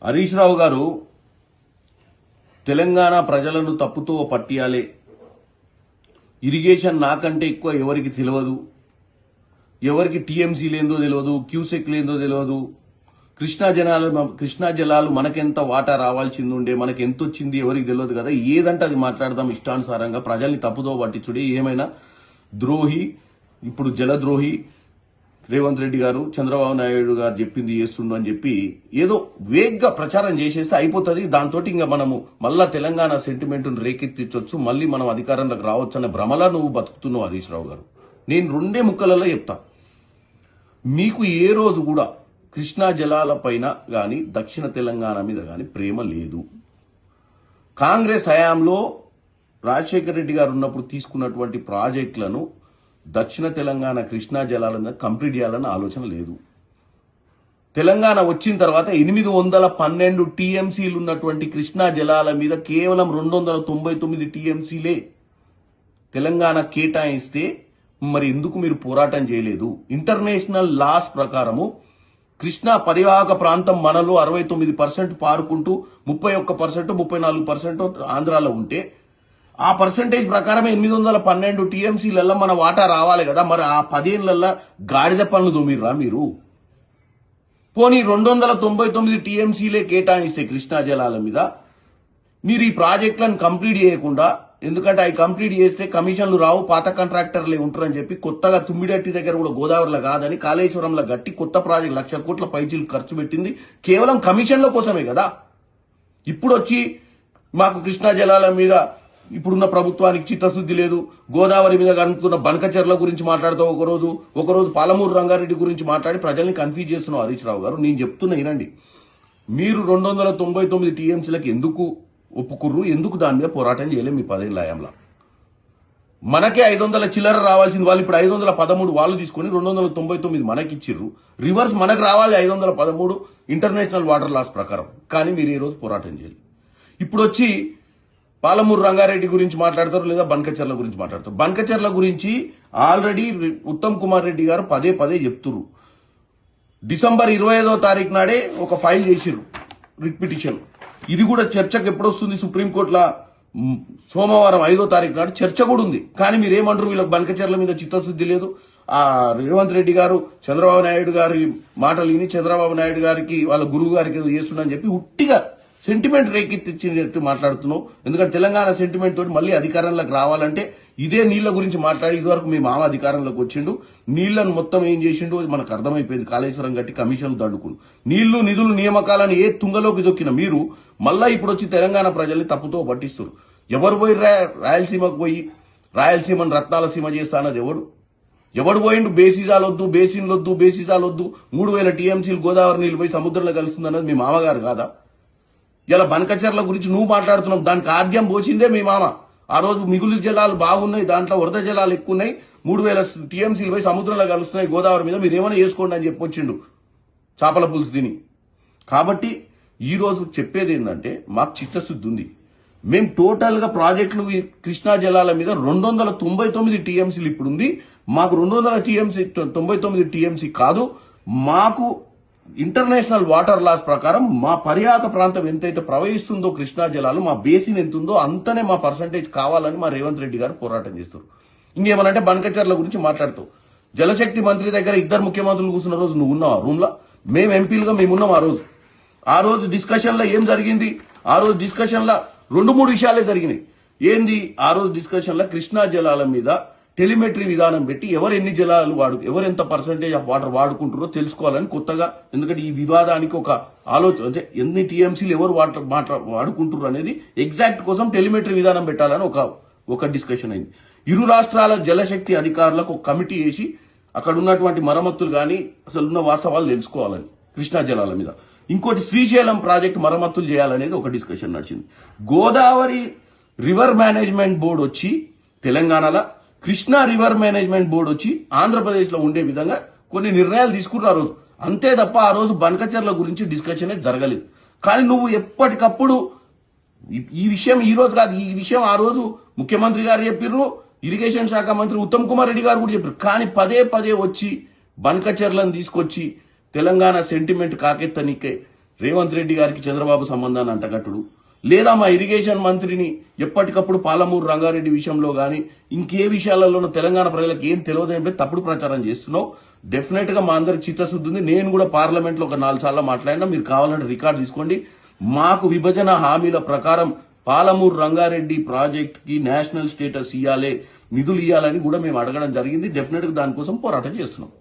హరీష్ రావు గారు తెలంగాణ ప్రజలను తప్పుతో పట్టియాలే, ఇరిగేషన్ నాకంటే ఎక్కువ ఎవరికి తెలియదు, ఎవరికి టీఎంసీ లేదో తెలియదు, క్యూసెక్ లేదో తెలియదు, కృష్ణా జలాలు మనకెంత వాటా రావాల్సింది ఉండే, మనకి ఎంత వచ్చింది ఎవరికి తెలియదు కదా, ఏదంటే అది మాట్లాడదాం ఇష్టానుసారంగా, ప్రజల్ని తప్పుదో పట్టించుడే. ఏమైనా ద్రోహి, ఇప్పుడు జలద్రోహి రేవంత్ రెడ్డి గారు, చంద్రబాబు నాయుడు గారు చెప్పింది చేస్తుండు అని చెప్పి ఏదో వేగ్గా ప్రచారం చేసేస్తే అయిపోతుంది. దాంతో ఇంకా మనము మళ్ళా తెలంగాణ సెంటిమెంట్ను రేకెత్తించవచ్చు, మళ్ళీ మనం అధికారంలోకి రావచ్చు అనే భ్రమలా నువ్వు బతుకుతున్నావు హరీష్ రావు గారు. నేను రెండే ముక్కలలో చెప్తా, మీకు ఏ రోజు కూడా కృష్ణా జలాల పైన గాని దక్షిణ తెలంగాణ మీద గాని ప్రేమ లేదు. కాంగ్రెస్ హయాంలో రాజశేఖర రెడ్డి గారు ఉన్నప్పుడు తీసుకున్నటువంటి ప్రాజెక్టులను దక్షిణ తెలంగాణ కృష్ణా జలాల మీద కంప్లీట్ చేయాలన్న ఆలోచన లేదు. తెలంగాణ వచ్చిన తర్వాత 812 టీఎంసీలు ఉన్నటువంటి కృష్ణా జలాల మీద కేవలం 299 టీఎంసీలే తెలంగాణ కేటాయిస్తే మరి ఎందుకు మీరు పోరాటం చేయలేదు? ఇంటర్నేషనల్ లాస్ ప్రకారము కృష్ణా పరివాహక ప్రాంతం మనలో 69% పారుకుంటూ 31%, 34% ఆంధ్రాలో ఉంటే ఆ పర్సంటేజ్ ప్రకారమే 812 టీఎంసీలలో మన వాటా రావాలి కదా. మరి ఆ 10 ఏళ్లలో గాడిద పనులు దొమ్మిర్రా మీరు? పోనీ 299 టీఎంసీలే కేటాయిస్తే కృష్ణా జలాల మీద మీరు ఈ ప్రాజెక్టులను కంప్లీట్ చేయకుండా, ఎందుకంటే అవి కంప్లీట్ చేస్తే కమిషన్లు రావు, పాత కాంట్రాక్టర్లే ఉంటారని చెప్పి కొత్తగా తుమ్మిడట్టి దగ్గర కూడా గోదావరిలో కాదని కాళేశ్వరంలో గట్టి కొత్త ప్రాజెక్ట్ 1,00,000 కోట్ల పైచీలు ఖర్చు పెట్టింది కేవలం కమిషన్ల కోసమే కదా. ఇప్పుడు వచ్చి మాకు కృష్ణా జలాల మీద ఇప్పుడున్న ప్రభుత్వానికి చిత్తశుద్ధి లేదు, గోదావరి మీద కనుక్కున్న బనకచెర్ల గురించి మాట్లాడుతూ ఒకరోజు పాలమూరు రంగారెడ్డి గురించి మాట్లాడి ప్రజల్ని కన్ఫ్యూజ్ చేస్తున్నావు హరీష్ రావు గారు. నేను చెప్తున్నా వినండి, మీరు 299 టీఎంసీలకు ఎందుకు ఒప్పుకుర్రు, ఎందుకు దాని మీద పోరాటం చేయలేదు మీ 10 ఏళ్ల హయాంలో? మనకే 500 చిల్లర రావాల్సింది వాళ్ళు ఇప్పుడు 513 వాళ్ళు తీసుకుని 299 మనకిచ్చిర్రు. రివర్స్ మనకు రావాలి 513 ఇంటర్నేషనల్ వాటర్ లాస్ ప్రకారం. కానీ మీరు ఈ రోజు పోరాటం చేయాలి. ఇప్పుడు వచ్చి పాలమూరు రంగారెడ్డి గురించి మాట్లాడతారు, లేదా బనకచెర్ల గురించి మాట్లాడతారు. బనకచెర్ల గురించి ఆల్రెడీ ఉత్తమ్ కుమార్ రెడ్డి గారు పదే చెప్తున్నారు. డిసెంబర్ 25వ తారీఖు నాడే ఒక ఫైల్ చేసిర్రు, రిట్ పిటిషన్. ఇది కూడా చర్చకు ఎప్పుడొస్తుంది సుప్రీంకోర్టులో? సోమవారం 5వ తారీఖు నాడు చర్చ కూడా ఉంది. కానీ మీరేమంటారు? వీళ్ళకి బనకచెర్ల మీద చిత్తశుద్ధి లేదు. ఆ రేవంత్ రెడ్డి గారు చంద్రబాబు నాయుడు గారి మాటలు విని చంద్రబాబు నాయుడు గారికి వాళ్ళ గురువు గారికి ఏదో చేస్తుండని చెప్పి ఉట్టిగా సెంటిమెంట్ రేకెత్తిచ్చినట్టు మాట్లాడుతున్నావు. ఎందుకంటే తెలంగాణ సెంటిమెంట్ తోటి మళ్ళీ అధికారంలోకి రావాలంటే ఇదే నీళ్ల గురించి మాట్లాడి ఇదివరకు మీ మామ అధికారంలోకి వచ్చిండు, నీళ్లను మొత్తం ఏం చేసిండు మనకు అర్థమైపోయింది. కాళేశ్వరం గట్టి కమిషన్లు దండుకుని నీళ్లు నిధులు నియామకాలను ఏ తుంగలోకి దొక్కిన మీరు మళ్ళా ఇప్పుడు వచ్చి తెలంగాణ ప్రజల్ని తప్పుతో పట్టిస్తారు. ఎవరు పోయి రాయలసీమకు పోయి రాయలసీమను రత్నాల సీమ చేస్తా అన్నది ఎవడు పోయిండు? బేసిజాలొద్దు, బేసిన్లొద్దు, బేసిజాలొద్దు, 3000 టీఎంసీలు గోదావరి నీళ్లు పోయి సముద్రంలో కలుస్తుంది అన్నది మీ మామగారు కాదా? ఇలా బనకచెర్ల గురించి నువ్వు మాట్లాడుతున్నావు, దానికి ఆద్యం పోసిందే మీ మామ. ఆ రోజు మిగులు జలాలు బాగున్నాయి, దాంట్లో వరద జలాలు ఎక్కువ ఉన్నాయి, 3000 టీఎంసీలు పోయి సముద్రంలో కలుస్తున్నాయి గోదావరి మీద, మీరు ఏమైనా చేసుకోండి అని చెప్పొచ్చిండు చేపల పులుసు తిని. కాబట్టి ఈ రోజు చెప్పేది ఏంటంటే మాకు చిత్తశుద్ధి ఉంది. మేము టోటల్ గా ప్రాజెక్టులు కృష్ణా జలాల మీద 299 టీఎంసీలు ఇప్పుడు ఉంది. మాకు 299 టీఎంసీ కాదు, మాకు ఇంటర్నేషనల్ వాటర్ లాస్ ప్రకారం మా పర్యాటక ప్రాంతం ఎంతైతే ప్రవహిస్తుందో కృష్ణా జలాలు, మా బేసిన్ ఎంత ఉందో అంతనే మా పర్సంటేజ్ కావాలని మా రేవంత్ రెడ్డి గారు పోరాటం చేస్తారు. ఇంకేమనంటే బనకచెర్ల గురించి మాట్లాడుతావు. జలశక్తి మంత్రి దగ్గర 2 ముఖ్యమంత్రులు కూర్చున్న రోజు నువ్వు ఉన్నావు ఆ రూమ్ లో, మేము ఎంపీలుగా మేమున్నాం. ఆ రోజు డిస్కషన్ లో ఏం జరిగింది? ఆ రోజు డిస్కషన్ లో 2-3 విషయాలే జరిగినాయి. ఏంది? ఆ రోజు డిస్కషన్ లో కృష్ణా జలాల మీద టెలిమెట్రీ విధానం పెట్టి ఎవరు ఎన్ని జలాలు ఎవరు ఎంత పర్సంటేజ్ ఆఫ్ వాటర్ వాడుకుంటారో తెలుసుకోవాలని కొత్తగా, ఎందుకంటే ఈ వివాదానికి ఒక ఆలోచన, అంటే ఎన్ని టీఎంసీలు ఎవరు వాడుకుంటారు అనేది ఎగ్జాక్ట్ కోసం టెలిమెట్రీ విధానం పెట్టాలని ఒక డిస్కషన్ అయింది. ఇరు రాష్ట్రాల జలశక్తి అధికారులకు ఒక కమిటీ వేసి అక్కడ ఉన్నటువంటి మరమ్మతులు కానీ అసలు ఉన్న వాస్తవాలు తెలుసుకోవాలని కృష్ణా జలాల మీద. ఇంకోటి శ్రీశైలం ప్రాజెక్టు మరమ్మతులు చేయాలనేది ఒక డిస్కషన్ నడిచింది. గోదావరి రివర్ మేనేజ్మెంట్ బోర్డు వచ్చి తెలంగాణలో, కృష్ణా రివర్ మేనేజ్మెంట్ బోర్డు వచ్చి ఆంధ్రప్రదేశ్లో ఉండే విధంగా కొన్ని నిర్ణయాలు తీసుకున్నారు ఆ రోజు. అంతే తప్ప ఆ రోజు బనకచెర్ల గురించి డిస్కషన్ జరగలేదు. కానీ నువ్వు ఎప్పటికప్పుడు ఈ విషయం ఈ రోజు కాదు, ఈ విషయం ఆ రోజు ముఖ్యమంత్రి గారు చెప్పిర్రు, ఇరిగేషన్ శాఖ మంత్రి ఉత్తమ్ కుమార్ రెడ్డి గారు కూడా చెప్పారు. కానీ పదే వచ్చి బనకచెర్లను తీసుకొచ్చి తెలంగాణ సెంటిమెంట్ కాకెత్తనికే రేవంత్ రెడ్డి గారికి చంద్రబాబు సంబంధాన్ని అంటగట్టుడు, లేదా మా ఇరిగేషన్ మంత్రిని ఎప్పటికప్పుడు పాలమూరు రంగారెడ్డి విషయంలో కానీ ఇంకే విషయాలలోనూ తెలంగాణ ప్రజలకు ఏం తెలియదు తప్పుడు ప్రచారం చేస్తున్నావు. డెఫినెట్ గా మా అందరికి చిత్తశుద్ధి ఉంది. నేను కూడా పార్లమెంట్ లో ఒక 4 సార్లు మాట్లాడినా, మీరు కావాలంటే రికార్డు తీసుకోండి. మాకు విభజన హామీల ప్రకారం పాలమూరు రంగారెడ్డి ప్రాజెక్ట్ కి నేషనల్ స్టేటస్ ఇవ్వాలి, నిధులు ఇవ్వాలని కూడా మేము అడగడం జరిగింది. డెఫినెట్ గా దానికోసం పోరాటం చేస్తున్నాం.